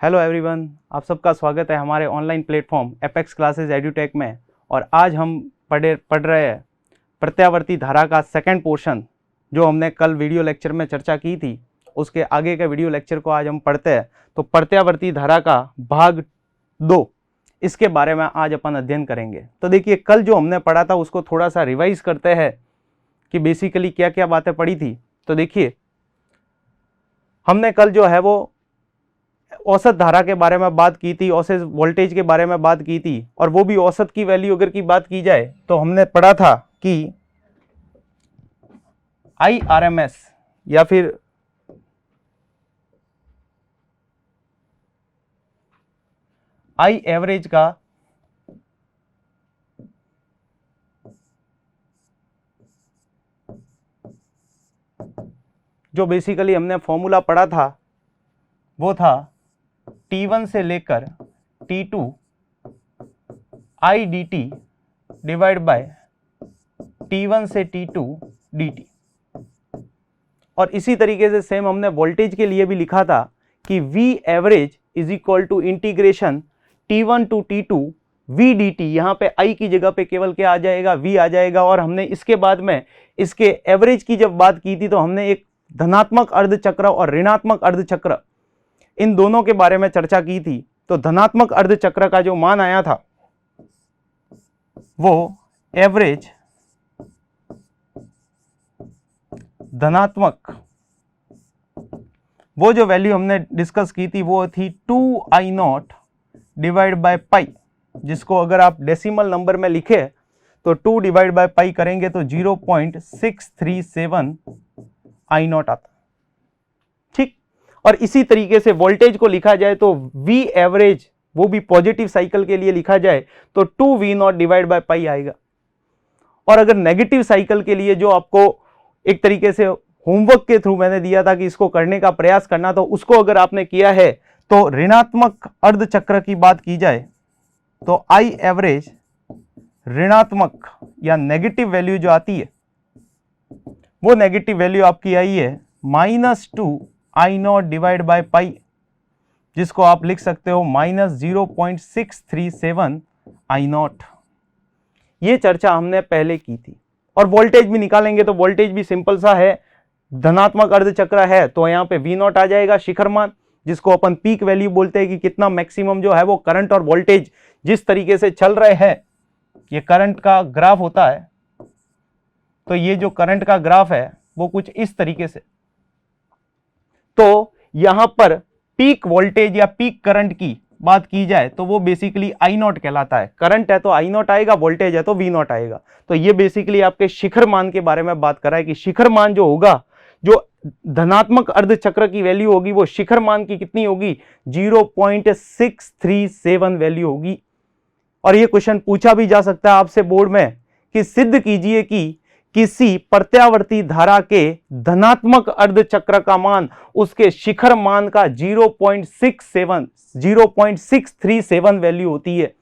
Hello everyone, आप सबका स्वागत है हमारे online platform apex classes edutech में। और आज हम पढ़ रहे हैं प्रत्यावर्ती धारा का सेकंड पोर्शन, जो हमने कल वीडियो लेक्चर में चर्चा की थी। उसके आगे के वीडियो लेक्चर को आज हम पढ़ते हैं। तो प्रत्यावर्ती धारा का भाग 2, इसके बारे में आज अपन अध्ययन करेंगे। तो देखिए, कल जो हमने पढ़ा था उसको थोड़ा सा रिवाइज करते हैं कि बेसिकली क्या क्या बातें पढ़ी थी। तो देखिए, हमने कल जो है वो औसत धारा के बारे में बात की थी, औसत वोल्टेज के बारे में बात की थी, और वो भी औसत की वैल्यू अगर की बात की जाए तो हमने पढ़ा था कि IRMS या फिर आई एवरेज का जो बेसिकली हमने फॉर्मूला पढ़ा था वो था T1 से लेकर T2 I dt divide by T1 से T2 dt। और इसी तरीके से सेम हमने वोल्टेज के लिए भी लिखा था कि V average is equal to integration T1 to T2 V dt। यहाँ पे I की जगह पे केवल क्या आ जाएगा, V आ जाएगा। और हमने इसके बाद में इसके एवरेज की जब बात की थी तो हमने एक धनात्मक अर्धचक्र और ऋणात्मक अर्धचक्र, इन दोनों के बारे में चर्चा की थी। तो धनात्मक अर्धचक्र का जो मान आया था वो एवरेज धनात्मक, वो जो वैल्यू हमने डिस्कस की थी वो थी 2I0 डिवाइड बाय पाई, जिसको अगर आप डेसिमल नंबर में लिखे तो 2 डिवाइड बाय पाई करेंगे तो 0.637 I0 आता। ठीक। और इसी तरीके से वोल्टेज को लिखा जाए तो V एवरेज, वो भी पॉजिटिव साइकिल के लिए लिखा जाए तो 2V0 डिवाइड बाय पाई आएगा। और अगर नेगेटिव साइकिल के लिए, जो आपको एक तरीके से होमवर्क के थ्रू मैंने दिया था कि इसको करने का प्रयास करना, तो उसको अगर आपने किया है तो ऋणात्मक अर्धचक्र की बात की जाए तो I एवरेज ऋणात्मक या नेगेटिव वैल्यू जो आती है वो नेगेटिव वैल्यू आपकी आई है -2I0 डिवाइड बाय पाई, जिसको आप लिख सकते हो -0.637 I0। ये चर्चा हमने पहले की थी। और वोल्टेज भी निकालेंगे तो वोल्टेज भी सिंपल सा है, धनात्मक अर्धचक्र है तो यहाँ पे V0 आ जाएगा शिखर मान, जिसको अपन पीक वैल्यू बोलते हैं कि कितना मैक्सिमम जो है वो करंट और वोल्टेज जिस तरीके से चल रहे हैं। ये करंट का ग्राफ होता है, तो ये जो करंट का ग्राफ है वो कुछ इस तरीके से। तो यहां पर पीक वोल्टेज या पीक करंट की बात की जाए तो वो बेसिकली I0 कहलाता है। करंट है तो I0 आएगा, वोल्टेज है तो V0 आएगा। तो ये बेसिकली आपके शिखर मान के बारे में बात कर रहा है कि शिखर मान जो होगा, जो धनात्मक अर्धचक्र की वैल्यू होगी, वो शिखर मान की कितनी होगी, 0.637 वैल्यू होगी। और ये क्वेश्चन पूछा भी जा सकता है आपसे बोर्ड में कि सिद्ध कीजिए कि किसी प्रत्यावर्ती धारा के धनात्मक अर्धचक्र का मान उसके शिखर मान का 0.637 वैल्यू होती है।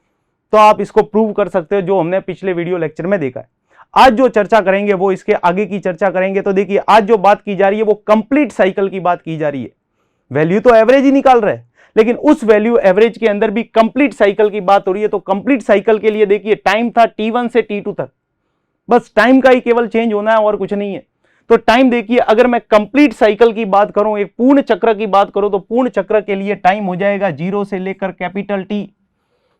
तो आप इसको प्रूव कर सकते हो, जो हमने पिछले वीडियो लेक्चर में देखा है। आज जो चर्चा करेंगे वो इसके आगे की चर्चा करेंगे। तो देखिए, आज जो बात की जा रही है वो कंप्लीट साइकिल की बात की जा रही है। वैल्यू तो एवरेज ही निकाल रहे हैं, लेकिन उस वैल्यू एवरेज के अंदर भी कंप्लीट साइकिल की बात हो रही है। तो कंप्लीट साइकिल के लिए देखिए, टाइम था T1 से T2 तक, बस टाइम का ही केवल चेंज होना है और कुछ नहीं है। तो टाइम देखिए, अगर मैं कंप्लीट साइकिल की बात करूं, एक पूर्ण चक्र की बात करूं, तो पूर्ण चक्र के लिए टाइम हो जाएगा 0 से लेकर कैपिटल T।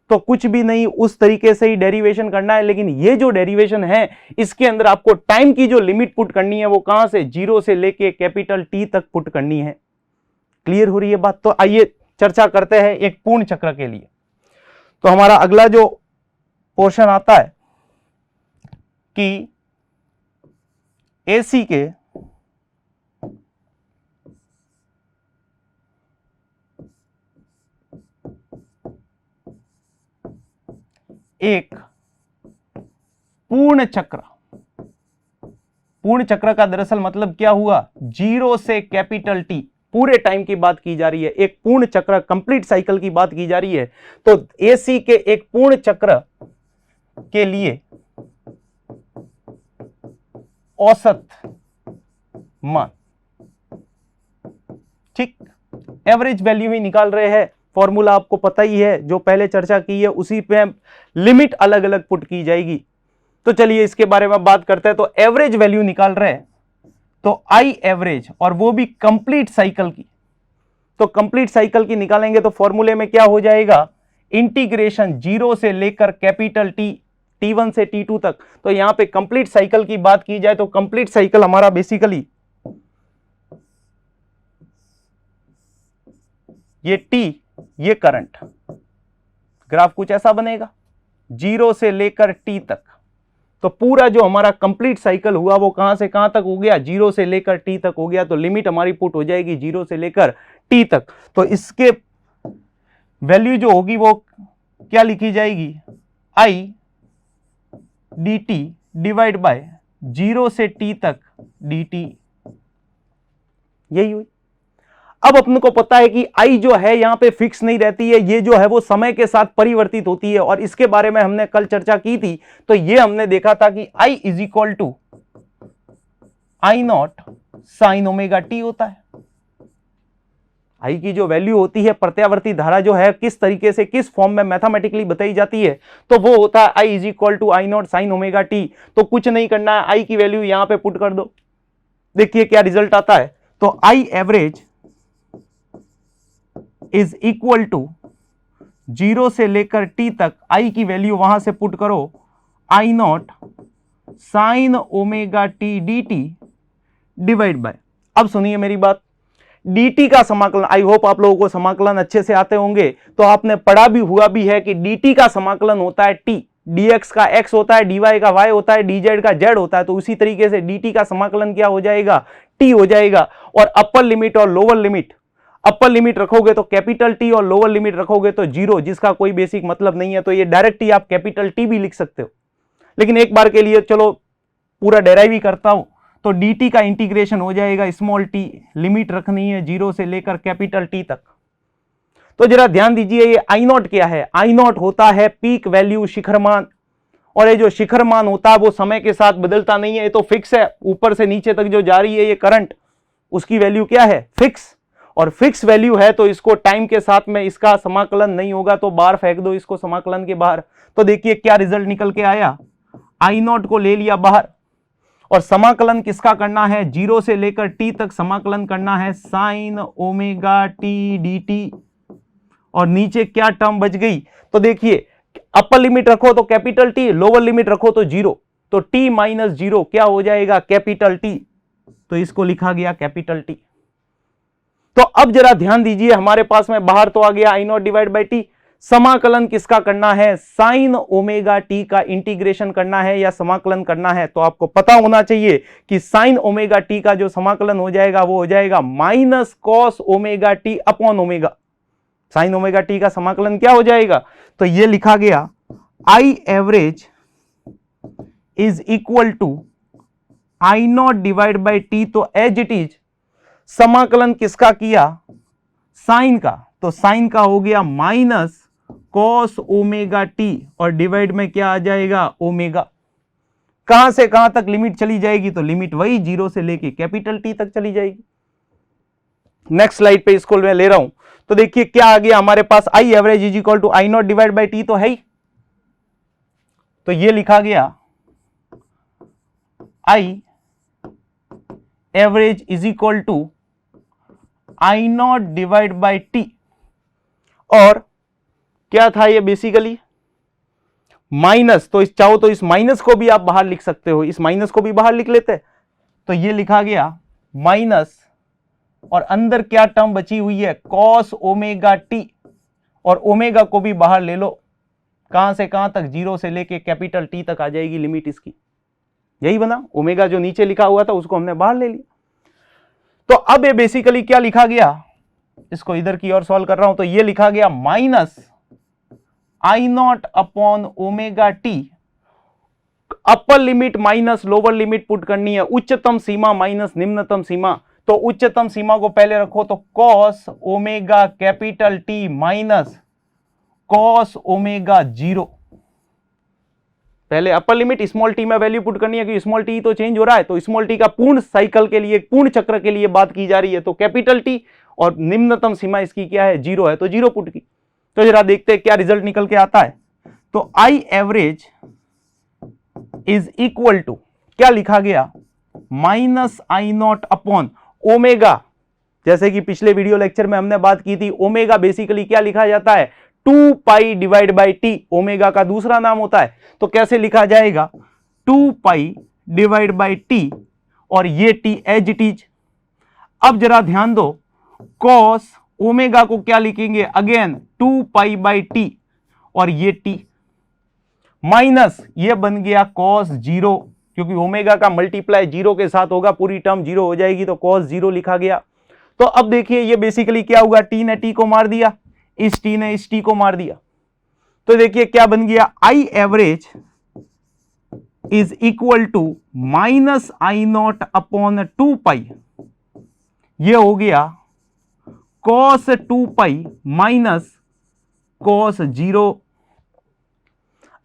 तो कुछ भी नहीं, उस तरीके से ही डेरिवेशन करना है। लेकिन ये जो डेरिवेशन है, इसके अंदर आपको टाइम की जो लिमिट पुट करनी है वो कहां से, 0 से लेके कैपिटल T तक पुट करनी है। क्लियर हो रही है बात? तो आइए चर्चा करते हैं एक पूर्ण चक्र के लिए। तो हमारा अगला जो पोर्शन आता है कि AC के एक पूर्ण चक्र, पूर्ण चक्र का दरअसल मतलब क्या हुआ, 0 से कैपिटल T, पूरे टाइम की बात की जा रही है। एक पूर्ण चक्र, कंप्लीट साइकिल की बात की जा रही है। तो AC के एक पूर्ण चक्र के लिए औसत मान, ठीक, एवरेज वैल्यू ही निकाल रहे हैं। फॉर्मूला आपको पता ही है, जो पहले चर्चा की है उसी पे लिमिट अलग अलग पुट की जाएगी। तो चलिए इसके बारे में बात करते हैं। तो एवरेज वैल्यू निकाल रहे हैं, तो आई एवरेज, और वो भी कंप्लीट साइकिल की। तो कंप्लीट साइकिल की निकालेंगे तो फॉर्मूले में क्या हो जाएगा, इंटीग्रेशन 0 से लेकर कैपिटल टी, T1 से T2 तक। तो यहां पे कंप्लीट साइकिल की बात की जाए तो कंप्लीट साइकिल हमारा बेसिकली ये T, ये करंट, ग्राफ कुछ ऐसा बनेगा 0 से लेकर T तक। तो पूरा जो हमारा कंप्लीट साइकिल हुआ वो कहां से कहां तक हो गया, 0 से लेकर T तक हो गया। तो लिमिट हमारी पुट हो जाएगी 0 से लेकर T तक। तो इसके वैल्यू जो होगी वो क्या लिखी जाएगी, I dt डिवाइड बाय 0 से T तक dt, यही हुई। अब अपन को पता है कि I जो है यहां पे फिक्स नहीं रहती है, ये जो है वो समय के साथ परिवर्तित होती है, और इसके बारे में हमने कल चर्चा की थी। तो ये हमने देखा था कि I is equal to I naught sine omega T होता है। I की जो वैल्यू होती है, प्रत्यावर्ती धारा जो है किस तरीके से, किस फॉर्म में मैथमेटिकली बताई जाती है, तो वो होता है I is equal to I naught sine omega T. तो कुछ नहीं करना है, I की वैल्यू यहां पे पुट कर दो, देखिए क्या रिजल्ट आता है। तो I average is equal to 0 से लेकर T तक I की वैल्यू वहां से पुट करो, I naught sine omega T D T divide by, अब सुनिए मेरी बात, dt का समाकलन, आई होप आप लोगों को समाकलन अच्छे से आते होंगे। तो आपने पढ़ा भी हुआ भी है कि dt का समाकलन होता है t, dx का x होता है, dy का y होता है, dz का z होता है। तो उसी तरीके से dt का समाकलन क्या हो जाएगा, t हो जाएगा। और अपर लिमिट और लोअर लिमिट, अपर लिमिट रखोगे तो कैपिटल T और लोअर लिमिट रखोगे तो 0, जिसका कोई बेसिक मतलब नहीं है। तो ये डायरेक्ट ही आप कैपिटल T भी लिख सकते हो, लेकिन एक बार के लिए चलो पूरा डेराइव ही करता हूं। तो dt का इंटीग्रेशन हो जाएगा स्मॉल t, लिमिट रखनी है 0 से लेकर कैपिटल T तक। तो जरा ध्यान दीजिए, ये आई नॉट क्या है, आई नॉट होता है पीक वैल्यू, शिखर मान। और ये जो शिखर मान होता है वो समय के साथ बदलता नहीं है, ये तो फिक्स है, ऊपर से नीचे तक जो जा रही है ये करंट, उसकी वैल्यू क्या है, फिक्स। और फिक्स वैल्यू है तो इसको टाइम के साथ में इसका समाकलन नहीं होगा, तो बाहर फेंक दो इसको समाकलन के बाहर। तो देखिए क्या रिजल्ट निकल के आया, आई नॉट को ले लिया बाहर, और समाकलन किसका करना है, 0 से लेकर T तक समाकलन करना है sign omega T D T. और नीचे क्या टर्म बच गई, तो देखिए अपर लिमिट रखो तो कैपिटल T, लोअर लिमिट रखो तो 0, तो T माइनस 0 क्या हो जाएगा, कैपिटल T। तो इसको लिखा गया कैपिटल T। तो अब जरा ध्यान दीजिए, हमारे पास में बाहर तो आ गया आई नॉट डिवाइड बाई टी, समाकलन किसका करना है, साइन ओमेगा टी का इंटीग्रेशन करना है या समाकलन करना है। तो आपको पता होना चाहिए कि साइन ओमेगा टी का जो समाकलन हो जाएगा वो हो जाएगा minus cos omega T upon omega. Sine omega T का समाकलन क्या हो जाएगा, तो ये लिखा गया I average is equal to I naught divide by T. तो एज इट इज समाकलन किसका किया, साइन का, तो साइन का हो गया माइनस कॉस ओमेगा टी, और डिवाइड में क्या आ जाएगा, ओमेगा। कहां से कहां तक लिमिट चली जाएगी, तो लिमिट वही 0 से लेके कैपिटल टी तक चली जाएगी। नेक्स्ट स्लाइड पे इसको मैं ले रहा हूं, तो देखिए क्या आ गया हमारे पास, I average is equal to I naught divide by T तो है ही, तो ये लिखा गया I average is equal to I naught divide by T. और क्या था ये बेसिकली माइनस, तो इस चाहो तो इस माइनस को भी आप बाहर लिख सकते हो, इस माइनस को भी बाहर लिख लेते, तो ये लिखा गया माइनस, और अंदर क्या टर्म बची हुई है, कॉस ओमेगा टी, और ओमेगा को भी बाहर ले लो, कहां से कहां तक, 0 से लेके कैपिटल टी तक आ जाएगी लिमिट इसकी। यही बना, ओमेगा जो नीचे लिखा हुआ था उसको हमने बाहर ले लिया। तो अब ये बेसिकली क्या लिखा गया, इसको इधर की ओर सॉल्व कर रहा हूं, तो ये लिखा गया minus I naught upon omega T, upper limit minus lower limit put करनी है, उच्चतम सीमा माइनस निम्नतम सीमा। तो उच्चतम सीमा को पहले रखो, तो cos omega capital T minus cos omega 0, पहले अपर लिमिट स्मॉल टी में वैल्यू पुट करनी है कि स्मॉल टी तो चेंज हो रहा है, तो स्मॉल टी का पूर्ण साइकिल के लिए, पूर्ण चक्र के लिए बात की जा रही है, तो कैपिटल टी, और निम्नतम सीमा इसकी क्या है, 0 है, तो 0 पुट की। तो जरा देखते हैं क्या रिजल्ट निकल के आता है। तो I average is equal to क्या लिखा गया, minus I naught upon omega. जैसे कि पिछले वीडियो लेक्चर में हमने बात की थी, ओमेगा बेसिकली क्या लिखा जाता है, 2 pi divide by T, omega का दूसरा नाम होता है। तो कैसे लिखा जाएगा, 2 पाई डिवाइड बाई टी, और ये टी एज इट इज। अब जरा ध्यान दो, कॉस ओमेगा को क्या लिखेंगे, अगेन 2 पाई बाई टी, और ये टी माइनस ये बन गया कॉस 0, क्योंकि ओमेगा का मल्टीप्लाई 0 के साथ होगा, पूरी टर्म 0 हो जाएगी, तो कॉस 0 लिखा गया। तो अब देखिए ये बेसिकली क्या हुआ, टी ने टी को मार दिया, इस टी ने इस टी को मार दिया। तो देखिए क्या बन गया, I average is equal to minus I naught upon 2 pi, ये हो गया कॉस 2 पाई माइनस कॉस 0।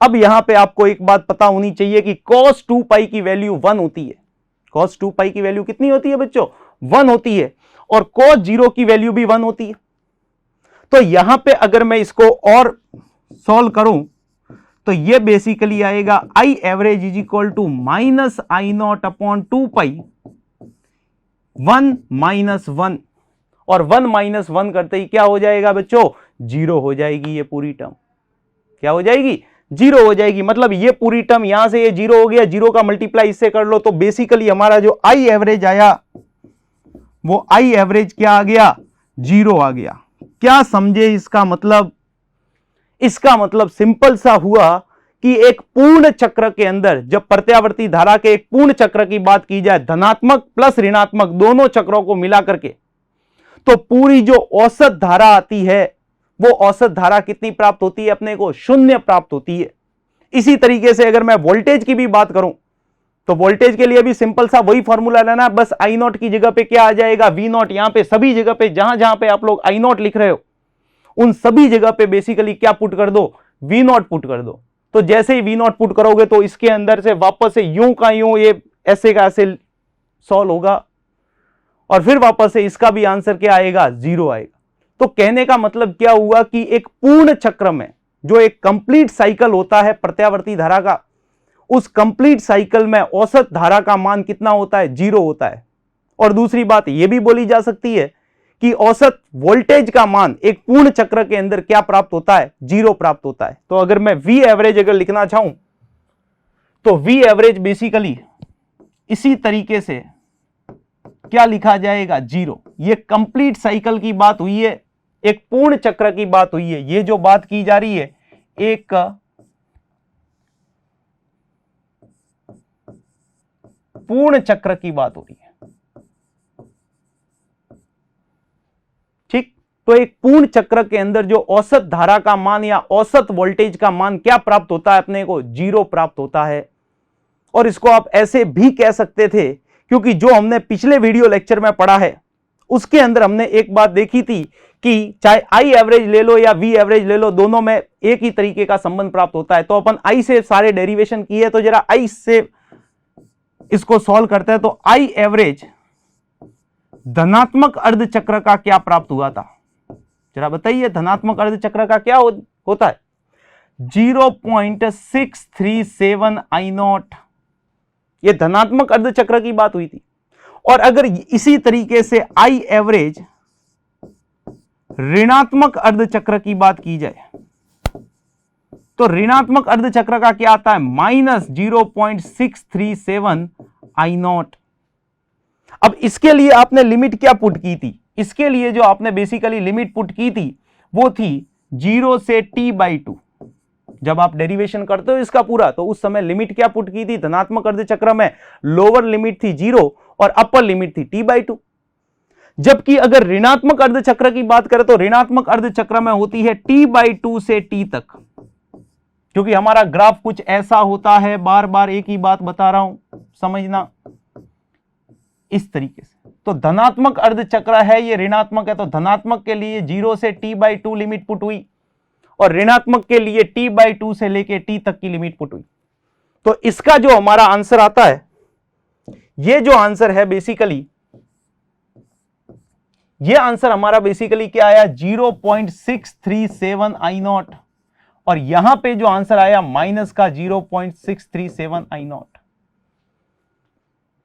अब यहां पे आपको एक बात पता होनी चाहिए कि cos 2 पाई की वैल्यू 1 होती है। cos 2 पाई की वैल्यू कितनी होती है बच्चों, 1 होती है, और cos 0 की वैल्यू भी 1 होती है। तो यहां पे अगर मैं इसको और सॉल्व करूं तो ये बेसिकली आएगा I average is equal to minus I naught upon 2 pi 1 minus 1, और 1 माइनस 1 करते ही क्या हो जाएगा बच्चों, 0 हो जाएगी। ये पूरी टर्म क्या हो जाएगी, 0 हो जाएगी। मतलब ये पूरी टर्म यहां से ये 0 हो गया, 0 का मल्टीप्लाई इससे कर लो, तो बेसिकली हमारा जो आई एवरेज आया वो आई एवरेज क्या आ गया, 0 आ गया। क्या समझे इसका मतलब, इसका मतलब सिंपल सा हुआ कि एक पूर्ण चक्र के अंदर जब प्रत्यावर्ती धारा के एक पूर्ण चक्र की बात की जाए, धनात्मक प्लस ऋणात्मक दोनों चक्रों को मिला करके, तो पूरी जो औसत धारा आती है वो औसत धारा कितनी प्राप्त होती है अपने को, 0 प्राप्त होती है। इसी तरीके से अगर मैं वोल्टेज की भी बात करूं तो वोल्टेज के लिए भी सिंपल सा वही फॉर्मूला लेना, बस आई नॉट की जगह पे क्या आ जाएगा, वी नॉट। यहां पे सभी जगह पे जहां जहां पे आप लोग आई नॉट लिख रहे हो उन सभी जगह पे बेसिकली क्या पुट कर दो, वी नॉट पुट कर दो। तो जैसे ही वी नॉट पुट करोगे तो इसके अंदर से वापस से यूं का यूं ये ऐसे का ऐसे सॉल्व होगा, और फिर वापस से इसका भी आंसर क्या आएगा, 0 आएगा। तो कहने का मतलब क्या हुआ कि एक पूर्ण चक्र में जो एक कंप्लीट साइकिल होता है प्रत्यावर्ती धारा का, उस कंप्लीट साइकिल में औसत धारा का मान कितना होता है, 0 होता है। और दूसरी बात यह भी बोली जा सकती है कि औसत वोल्टेज का मान एक पूर्ण चक्र के अंदर क्या प्राप्त होता है, 0 प्राप्त होता है। तो अगर मैं वी एवरेज अगर लिखना चाहूं तो वी एवरेज बेसिकली इसी तरीके से क्या लिखा जाएगा, 0। ये कंप्लीट साइकिल की बात हुई है, एक पूर्ण चक्र की बात हुई है। ये जो बात की जा रही है एक पूर्ण चक्र की बात हो रही है, ठीक। तो एक पूर्ण चक्र के अंदर जो औसत धारा का मान या औसत वोल्टेज का मान क्या प्राप्त होता है अपने को, 0 प्राप्त होता है। और इसको आप ऐसे भी कह सकते थे, क्योंकि जो हमने पिछले वीडियो लेक्चर में पढ़ा है उसके अंदर हमने एक बात देखी थी कि चाहे आई एवरेज ले लो या वी एवरेज ले लो, दोनों में एक ही तरीके का संबंध प्राप्त होता है। तो अपन आई से सारे डेरिवेशन किए, तो जरा आई से इसको सॉल्व करते हैं। तो आई एवरेज धनात्मक अर्ध चक्र का क्या प्राप्त हुआ था, जरा बताइए, धनात्मक अर्ध चक्र का क्या होता है, 0.637 आई नॉट। ये धनात्मक अर्ध चक्र की बात हुई थी। और अगर इसी तरीके से आई एवरेज ऋणात्मक अर्ध चक्र की बात की जाए तो ऋणात्मक अर्ध चक्र का क्या आता है, -0.637 आई नॉट। अब इसके लिए आपने लिमिट क्या पुट की थी, इसके लिए जो आपने बेसिकली लिमिट पुट की थी वो थी 0 से t/2। जब आप डेरिवेशन करते हो इसका पूरा, तो उस समय लिमिट क्या पुट की थी, धनात्मक अर्ध चक्र में लोअर लिमिट थी 0 और अपर लिमिट थी t/2। जबकि अगर ऋणात्मक अर्ध चक्र की बात करें तो ऋणात्मक अर्ध चक्र में होती है t/2 से t तक, क्योंकि हमारा ग्राफ कुछ ऐसा होता है, बार बार एक ही बात बता रहा हूं, समझना इस तरीके से। तो धनात्मक अर्ध चक्र है, ये ऋणात्मक है, तो धनात्मक के लिए 0 से t/2 लिमिट पुट हुई और ऋणात्मक के लिए t/2 से लेके t तक की लिमिट पुट हुई। तो इसका जो हमारा आंसर आता है, ये जो आंसर है बेसिकली, ये आंसर हमारा बेसिकली क्या आया 0.637 आई नॉट, और यहां पे जो आंसर आया माइनस का 0.637 आई नॉट।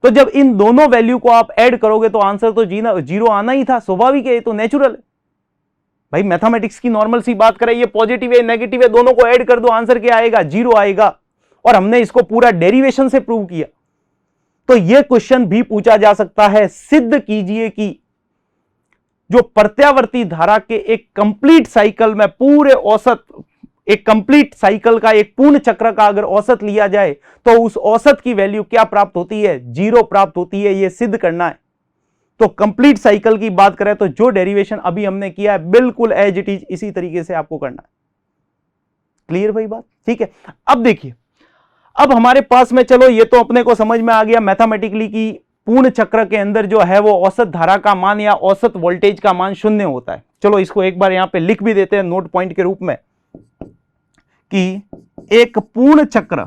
तो जब इन दोनों वैल्यू को आप ऐड करोगे तो आंसर तो जीरो आना ही था, स्वाभाविक है, ये तो नेचुरल है भाई। मैथमेटिक्स की नॉर्मल सी बात करें, ये पॉजिटिव है नेगेटिव है, दोनों को ऐड कर दो, आंसर क्या आएगा, जीरो आएगा। और हमने इसको पूरा डेरिवेशन से प्रूव किया। तो यह क्वेश्चन भी पूछा जा सकता है, सिद्ध कीजिए कि जो प्रत्यावर्ती धारा के एक कंप्लीट साइकिल में पूरे औसत, एक कंप्लीट साइकिल का, एक पूर्ण चक्र का अगर औसत लिया जाए तो उस औसत की वैल्यू क्या प्राप्त होती है, जीरो प्राप्त होती है। यह सिद्ध करना है। तो कंप्लीट साइकिल की बात करें तो जो डेरिवेशन अभी हमने किया है बिल्कुल एज इट इज इसी तरीके से आपको करना है। क्लियर भाई बात? ठीक है। अब देखिए, अब हमारे पास में, चलो ये तो अपने को समझ में आ गया मैथमेटिकली कि पूर्ण चक्र के अंदर जो है वो औसत धारा का मान या औसत वोल्टेज का मान 0 होता है। चलो इसको एक बार यहां पे लिख भी देते हैं नोट पॉइंट के रूप में कि एक पूर्ण चक्र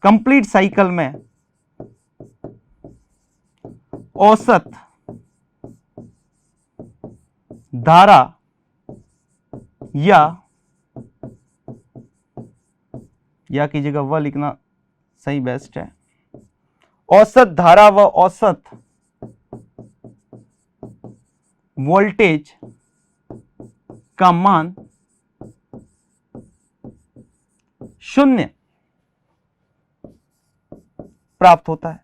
कंप्लीट साइकिल में औसत धारा या की जगह वह लिखना सही बेस्ट है, औसत धारा व औसत वोल्टेज का मान 0 प्राप्त होता है।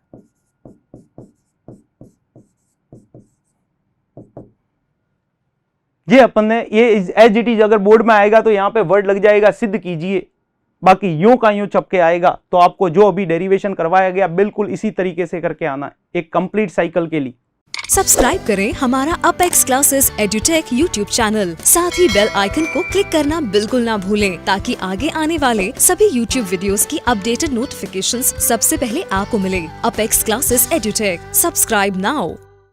ये अपन ने, ये एज इट इज अगर बोर्ड में आएगा तो यहां पे वर्ड लग जाएगा सिद्ध कीजिए, बाकी यूं का यूं चपके आएगा। तो आपको जो अभी डेरिवेशन करवाया गया बिल्कुल इसी तरीके से करके आना है एक कंप्लीट साइकिल के लिए। सब्सक्राइब करें हमारा apex classes edutech YouTube channel, साथ ही बेल आइकन को क्लिक करना बिल्कुल ना भूलें ताकि आगे आने वाले सभी यूट्यूब वीडियोस की अपडेटेड नोटिफिकेशंस सबसे पहले आपको मिले। Apex classes edutech, subscribe now.